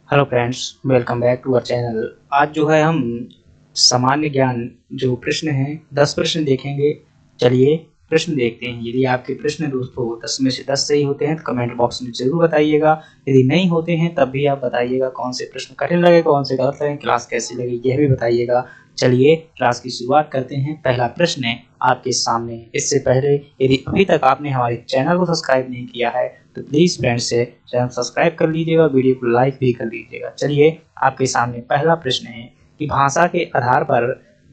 Hello friends, welcome back to our channel. आज जो है हम सामान्य ज्ञान जो प्रश्न हैं 10 प्रश्न देखेंगे। चलिए प्रश्न देखते हैं। यदि आपके प्रश्न दोस्तों 10 में से 10 सही होते हैं तो कमेंट बॉक्स में जरूर बताइएगा। यदि नहीं होते हैं तब भी आप बताइएगा कौन से प्रश्न कठिन लगे, कौन से गलत लगे, क्लास कैसी लगी यह भी बताइएगा। चलिए क्लास की शुरुआत करते हैं। पहला प्रश्न है आपके सामने। इससे पहले यदि अभी तक आपने हमारे चैनल को सब्सक्राइब नहीं किया है तो प्लीज फ्रेंड्स से चैनल सब्सक्राइब कर लीजिएगा, वीडियो को लाइक भी कर लीजिएगा। चलिए आपके सामने पहला प्रश्न है कि भाषा के आधार पर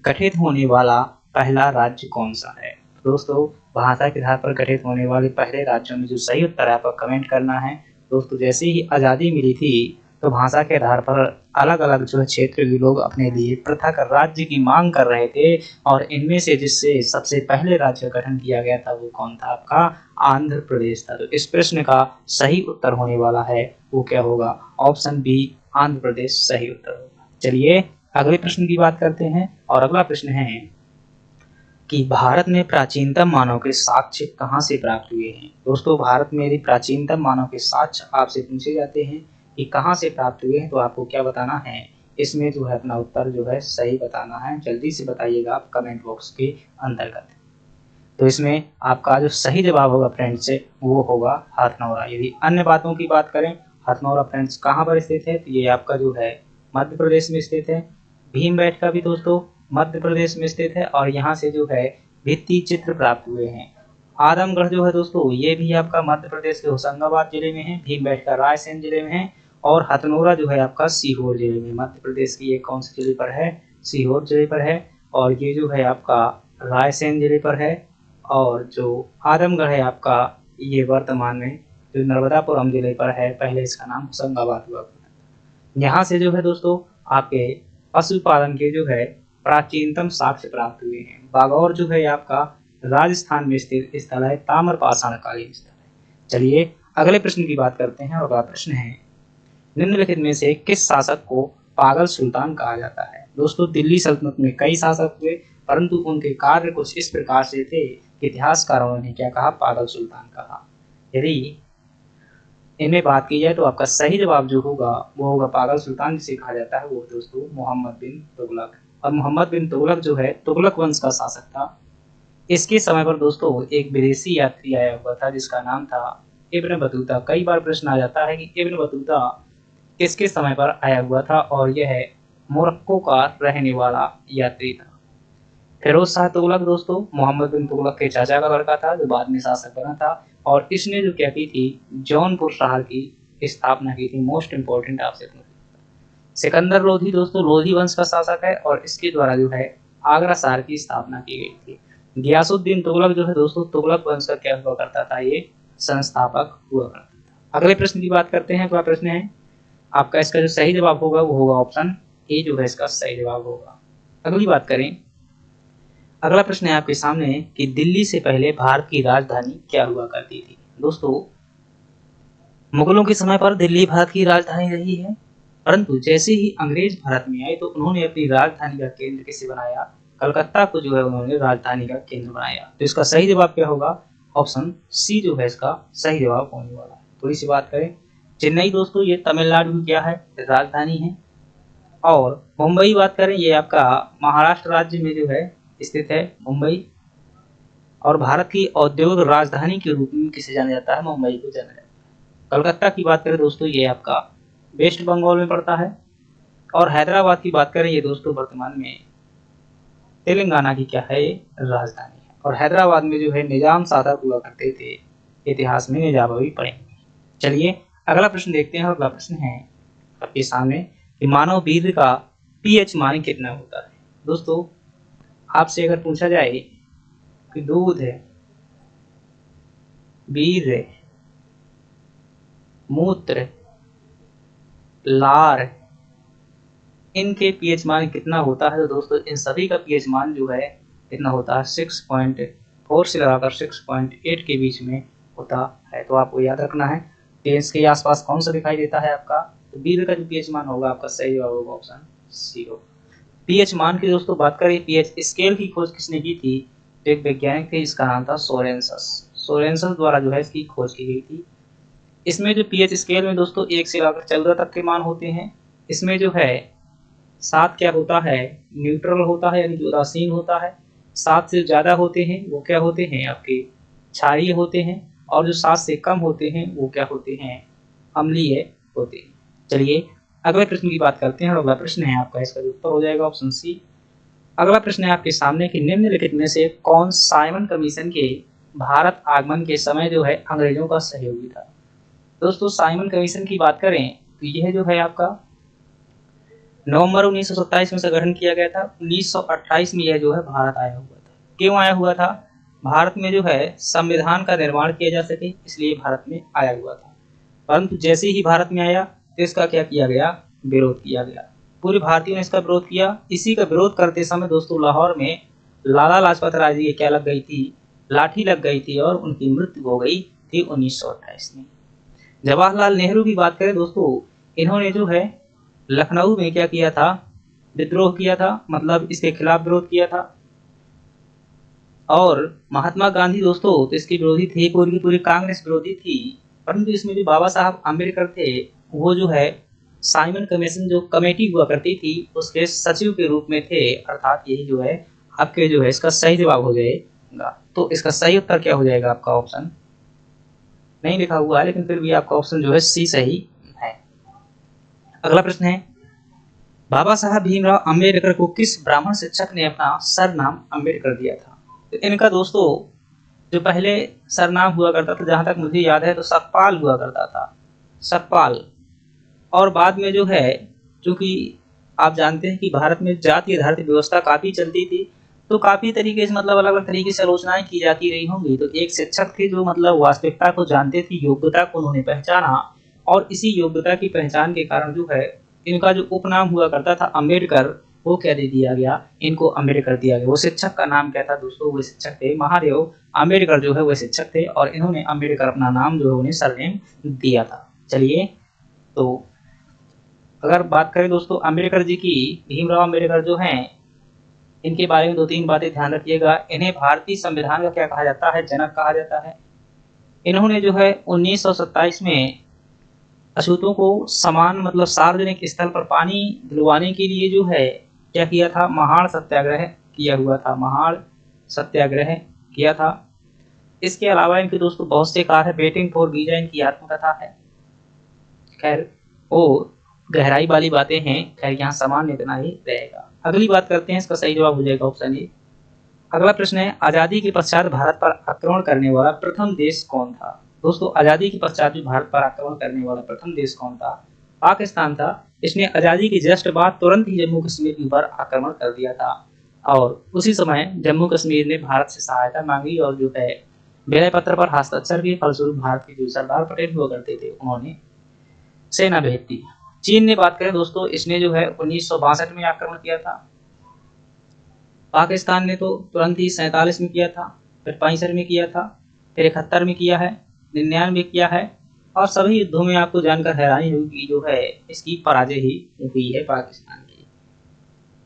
गठित होने वाला पहला राज्य कौन सा है। दोस्तों, भाषा के आधार पर गठित होने वाले पहले राज्यों में जो सही उत्तर है आपको कमेंट करना है। दोस्तों, जैसे ही आज़ादी मिली थी तो भाषा के आधार पर अलग अलग जो है क्षेत्र के लोग अपने लिए पृथक राज्य की मांग कर रहे थे, और इनमें से जिससे सबसे पहले राज्य का गठन किया गया था वो कौन था? आपका आंध्र प्रदेश था। तो इस प्रश्न का सही उत्तर होने वाला है वो क्या होगा? ऑप्शन बी, आंध्र प्रदेश सही उत्तर होगा। चलिए अगले प्रश्न की बात करते हैं, और अगला प्रश्न है कि भारत में प्राचीनतम मानव के साक्ष्य कहाँ से प्राप्त हुए हैं। दोस्तों, भारत में यदि प्राचीनतम मानव के साक्ष्य आपसे पूछे जाते हैं कि कहाँ से प्राप्त हुए हैं तो आपको क्या बताना है? इसमें जो है अपना उत्तर जो है सही बताना है। जल्दी से बताइएगा आप कमेंट बॉक्स के अंतर्गत। तो इसमें आपका जो सही जवाब होगा फ्रेंड्स वो होगा हथनौरा। यदि अन्य बातों की बात करें, हथनौरा फ्रेंड्स कहाँ पर स्थित है? तो ये आपका जो है मध्य प्रदेश में स्थित है। भीमबेटका भी दोस्तों मध्य प्रदेश में स्थित है, और यहाँ से जो है भित्ति चित्र प्राप्त हुए हैं। आदमगढ़ जो है दोस्तों ये भी आपका मध्य प्रदेश के होशंगाबाद जिले में है। भीमबेटका रायसेन जिले में है, और हथनौरा जो है आपका सीहोर जिले में। मध्य प्रदेश की ये कौन से जिले पर है? सीहोर जिले पर है। और ये जो है आपका रायसेन जिले पर है। और जो आजमगढ़ है आपका ये वर्तमान में जो नर्मदापुरम जिले पर है, पहले इसका नाम होशंगाबाद हुआ। यहाँ से जो है दोस्तों आपके पशुपालन के जो है प्राचीनतम साक्ष्य प्राप्त हुए हैं। बागौर जो है आपका राजस्थान में स्थित स्थल है, ताम्रपाषाण कालीन स्थल है। चलिए अगले प्रश्न की बात करते हैं, और अगला प्रश्न है निम्नलिखित में से किस शासक को पागल सुल्तान कहा जाता है। दोस्तों, दिल्ली सल्तनत में कई शासक हुए, परंतु उनके कार्य कुछ इस प्रकार से थे कि इतिहासकारों ने क्या कहा? पागल सुल्तान कहा। यदि इनमें बात की जाए तो आपका सही जवाब जो होगा वो होगा पागल सुल्तान जिसे कहा जाता है वो दोस्तों मोहम्मद बिन तुगलक। और मोहम्मद बिन तुगलक जो है तुगलक वंश का शासक था। इसके समय पर दोस्तों एक विदेशी यात्री आया हुआ था जिसका नाम था इब्न बतूता। कई बार प्रश्न आ जाता है कि इब्न बतूता किसके समय पर आया हुआ था, और यह मोरक्को का रहने वाला यात्री था। फिरोज शाह तुगलक दोस्तों मोहम्मद बिन तुगलक के चाचा का लड़का था जो बाद में शासक बना था, और इसने जो क्या की थी जौनपुर शहर की स्थापना की थी। मोस्ट इंपोर्टेंट आपसे सिकंदर लोधी दोस्तों लोधी वंश का शासक है, और इसके द्वारा जो है आगरा शहर की स्थापना की गई थी। गियासुद्दीन तुगलक जो है दोस्तों तुगलक वंश का क्या हुआ करता था? ये संस्थापक हुआ करता था। अगले प्रश्न की बात करते हैं। अगला प्रश्न है आपका, इसका जो सही जवाब होगा वो होगा ऑप्शन ए जो है इसका सही जवाब होगा। अगली बात करें, अगला प्रश्न है आपके सामने कि दिल्ली से पहले भारत की राजधानी क्या हुआ करती थी। दोस्तों, मुगलों के समय पर दिल्ली भारत की राजधानी रही है, परंतु जैसे ही अंग्रेज भारत में आए तो उन्होंने अपनी राजधानी का केंद्र किसे बनाया? कलकत्ता को जो है उन्होंने राजधानी का केंद्र बनाया। तो इसका सही जवाब क्या होगा? ऑप्शन सी जो है इसका सही जवाब होने वाला है। थोड़ी सी बात करें, चेन्नई दोस्तों ये तमिलनाडु की क्या है? राजधानी है। और मुंबई बात करें ये आपका महाराष्ट्र राज्य में जो है स्थित है मुंबई। और भारत की औद्योगिक राजधानी के रूप में किसे जाना जाता है? मुंबई को जाना जाता है। कलकत्ता की बात करें दोस्तों ये आपका वेस्ट बंगाल में पड़ता है। और हैदराबाद की बात करें ये दोस्तों वर्तमान में तेलंगाना की क्या है? ये राजधानी है। और हैदराबाद में जो है निजाम शासक हुआ करते थे, इतिहास में निजाम भी पढ़ेंगे। चलिए अगला प्रश्न देखते हैं। अगला प्रश्न है आपके सामने कि मानव वीर्य का पीएच मान कितना होता है। दोस्तों, आपसे अगर पूछा जाए कि दूध है, वीर्य, मूत्र, लार, इनके पीएच मान कितना होता है, तो दोस्तों इन सभी का पीएच मान जो है कितना होता है? 6.4 से लगाकर 6.8 के बीच में होता है। तो आपको याद रखना है टेंस के आसपास कौन सा दिखाई देता है आपका? तो वीर्य का जो पीएच मान होगा आपका सही जवाब होगा ऑप्शन सी होगा। पीएच मान की दोस्तों बात करें, पीएच स्केल की खोज किसने की थी? एक वैज्ञानिक थे जिसका नाम था सोरेंसस। सोरेंसस द्वारा जो है इसकी खोज की गई थी। इसमें जो पीएच स्केल में दोस्तों 1 से लेकर 14 तक के मान होते हैं। इसमें जो है 7 क्या होता है, न्यूट्रल होता है यानी कि उदासीन होता है। 7 से ज़्यादा होते हैं वो क्या होते हैं, आपके क्षारीय होते हैं। और जो 7 से कम होते हैं वो क्या होते हैं, अम्लीय होते हैं। चलिए अगले प्रश्न की बात करते हैं और अगला प्रश्न है आपका, इसका जो उत्तर हो जाएगा ऑप्शन सी। अगला प्रश्न है आपके सामने कि निम्नलिखित में से कौन साइमन कमीशन के भारत आगमन के समय जो है अंग्रेजों का सहयोगी था। दोस्तों साइमन कमीशन की बात करें तो यह जो है आपका नवंबर 1927 में इसका गठन किया गया था। 1928 में यह जो है भारत आया हुआ था। क्यों आया हुआ था, भारत में जो है संविधान का निर्माण किया जा सके इसलिए भारत में आया हुआ था। परंतु जैसे ही भारत में आया तो इसका क्या किया गया, विरोध किया गया। पूरे भारतीयों ने इसका विरोध किया। इसी का विरोध करते समय दोस्तों लाहौर में लाला लाजपत राय जी की क्या लग गई थी, लाठी लग गई थी और उनकी मृत्यु हो गई थी 1928 में। जवाहरलाल नेहरू की बात करें दोस्तों, इन्होंने जो है लखनऊ में क्या किया था, विद्रोह किया था, मतलब इसके खिलाफ विरोध किया था। और महात्मा गांधी दोस्तों तो इसके विरोधी थे, पूरी की पूरी कांग्रेस विरोधी थी। परंतु इसमें जो बाबा साहब आम्बेडकर थे वो जो है साइमन कमीशन जो कमेटी हुआ करती थी उसके सचिव के रूप में थे। अर्थात यही जो है आपके जो है इसका सही जवाब हो जाएगा। तो इसका सही उत्तर क्या हो जाएगा, आपका ऑप्शन नहीं लिखा हुआ है लेकिन फिर भी आपका ऑप्शन जो है सी सही है। अगला प्रश्न है बाबा साहब भीमराव अंबेडकर को किस ब्राह्मण शिक्षक ने अपना सरनाम अंबेडकर दिया था। तो इनका दोस्तों जो पहले सरनाम हुआ करता था, जहां तक मुझे याद है तो सतपाल हुआ करता था, सतपाल। और बाद में जो है चूंकि आप जानते हैं कि भारत में जाति आधारित व्यवस्था काफी चलती थी तो काफी तरीके से मतलब अलग अलग तरीके से आलोचनाएं की जाती रही होंगी। तो एक शिक्षक थे जो मतलब वास्तविकता को जानते थे, योग्यता को उन्होंने पहचाना और इसी योग्यता की पहचान के कारण जो है इनका जो उपनाम हुआ करता था अम्बेडकर, वो क्या दे दिया गया, इनको अम्बेडकर दिया गया। वो शिक्षक का नाम क्या था दोस्तों, वो शिक्षक थे महादेव अम्बेडकर जो है वो शिक्षक थे और इन्होंने अम्बेडकर अपना नाम जो है उन्हें सरनेम दिया था। चलिए तो अगर बात करें दोस्तों अम्बेडकर जी की, भीमराव अम्बेडकर जो हैं इनके बारे में 2-3 बातें ध्यान रखिएगा। इन्हें भारतीय संविधान का क्या कहा जाता है, जनक कहा जाता है। इन्होंने जो है 1927 में अछूतों को समान मतलब सार्वजनिक स्थल पर पानी दिलवाने के लिए जो है क्या किया था, महाड़ सत्याग्रह किया हुआ था, महाड़ सत्याग्रह किया था। इसके अलावा इनके दोस्तों बहुत से कार्य, वेटिंग फॉर वीजा इनकी आत्मकथा है। खैर वो गहराई वाली बातें हैं, खैर यहाँ सामान्य इतना ही रहेगा। अगली बात करते हैं, इसका सही जवाब हो जाएगा ऑप्शन ए। अगला प्रश्न है आजादी के पश्चात भारत पर आक्रमण करने वाला प्रथम देश कौन था। दोस्तों आजादी के पश्चात भी भारत पर आक्रमण करने वाला प्रथम देश कौन था, पाकिस्तान था। इसने आजादी के जस्ट बाद तुरंत ही जम्मू कश्मीर के ऊपर आक्रमण कर दिया था और उसी समय जम्मू कश्मीर ने भारत से सहायता मांगी और जो है विलय पत्र पर हस्ताक्षर के फलस्वरूप भारत के जो सरदार पटेल हुआ करते थे उन्होंने सेना भेज दी। चीन ने बात करें दोस्तों, इसने जो है 1962 में आक्रमण किया था। पाकिस्तान ने तो तुरंत ही 47 में किया था, फिर 65 में किया था, फिर 71 में किया है, 99 में किया है और सभी युद्धों में आपको जानकर हैरानी होगी जो है इसकी पराजय ही हुई है पाकिस्तान की।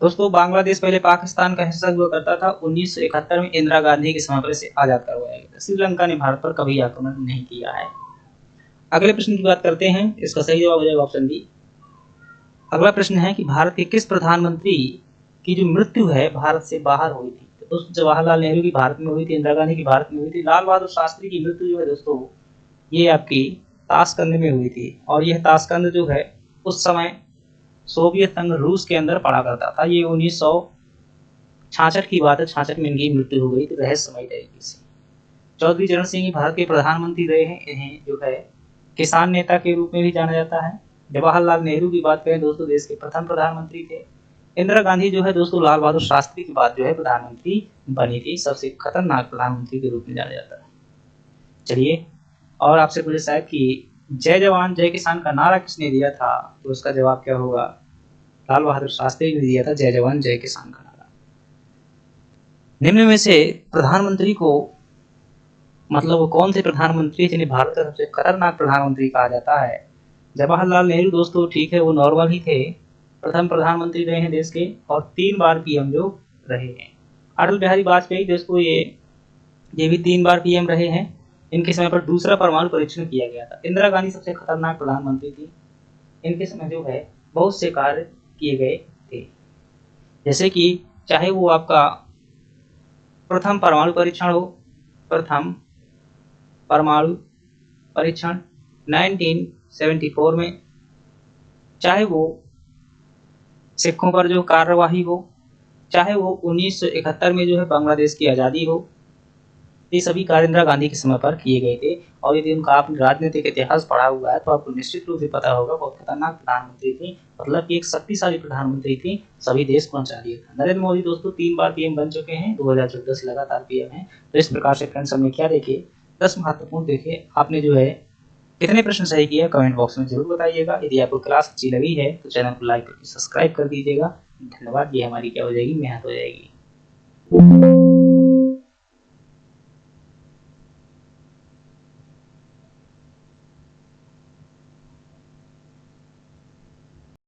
दोस्तों बांग्लादेश पहले पाकिस्तान का हिस्सा हुआ करता था। 1971 में इंदिरा गांधी के समय पर इसे आजाद करवाया गया था। श्रीलंका ने भारत पर कभी आक्रमण नहीं किया है। अगले प्रश्न की बात करते हैं, इसका सही जवाब हो जाएगा ऑप्शन बी। अगला प्रश्न है कि भारत के किस प्रधानमंत्री की जो मृत्यु है भारत से बाहर हुई थी। तो दोस्तों जवाहरलाल नेहरू की भारत में हुई थी, इंदिरा गांधी की भारत में हुई थी, लाल बहादुर शास्त्री की मृत्यु जो है दोस्तों ये आपकी ताशकंद में हुई थी। और यह ताशकंद जो है उस समय सोवियत संघ रूस के अंदर पड़ा करता था। ये 1966 की बात है, 66 में इनकी मृत्यु हो गई थी रहस्यमयी तरीके से। चौधरी चरण सिंह भारत के प्रधानमंत्री रहे हैं। इन्हें जो है किसान नेता के रूप में भी जाना जाता है। जवाहरलाल नेहरू की बात करें दोस्तों देश के प्रथम प्रधानमंत्री थे। इंदिरा गांधी जो है दोस्तों लाल बहादुर शास्त्री के बाद जो है प्रधानमंत्री बनी थी, सबसे खतरनाक प्रधानमंत्री के रूप में जाना जाता है। चलिए और आपसे पूछे शायद कि जय जवान जय किसान का नारा किसने दिया था, तो उसका जवाब क्या होगा, लाल बहादुर शास्त्री ने दिया था जय जवान जय किसान का नारा। निम्न में से प्रधानमंत्री को मतलब वो कौन से प्रधानमंत्री जिन्हें भारत का सबसे खतरनाक प्रधानमंत्री कहा जाता है। जवाहरलाल नेहरू दोस्तों ठीक है वो नॉर्मल ही थे, प्रथम प्रधानमंत्री रहे हैं देश के और 3 बार पीएम जो रहे हैं। अटल बिहारी वाजपेयी दोस्तों ये भी 3 बार पीएम रहे हैं। इनके समय पर दूसरा परमाणु परीक्षण किया गया था। इंदिरा गांधी सबसे खतरनाक प्रधानमंत्री थी। इनके समय जो है बहुत से कार्य किए गए थे, जैसे कि चाहे वो आपका प्रथम परमाणु परीक्षण हो, प्रथम परमाणु परीक्षण 1974 में, चाहे वो सिखों पर जो कार्यवाही हो, चाहे वो 1971 में जो है बांग्लादेश की आज़ादी हो, ये सभी कार्य इंदिरा गांधी के समय पर किए गए थे। और यदि उनका आपने राजनीतिक इतिहास पढ़ा हुआ है तो आपको निश्चित रूप से पता होगा, बहुत खतरनाक प्रधानमंत्री थी, मतलब कि एक शक्तिशाली प्रधानमंत्री थी, सभी देश को नचा दिया था। नरेंद्र मोदी दोस्तों 3 बार पीएम बन चुके हैं, 2014 से लगातार पीएम हैं। तो इस प्रकार से फ्रेंड्स हमने क्या देखे, 10 महत्वपूर्ण देखे। आपने जो है कितने प्रश्न सही किए कमेंट बॉक्स में जरूर बताइएगा। यदि आपको क्लास अच्छी लगी है तो चैनल को लाइक करके सब्सक्राइब कर दीजिएगा। धन्यवाद। ये हमारी क्या हो जाएगी, मेहनत हो जाएगी।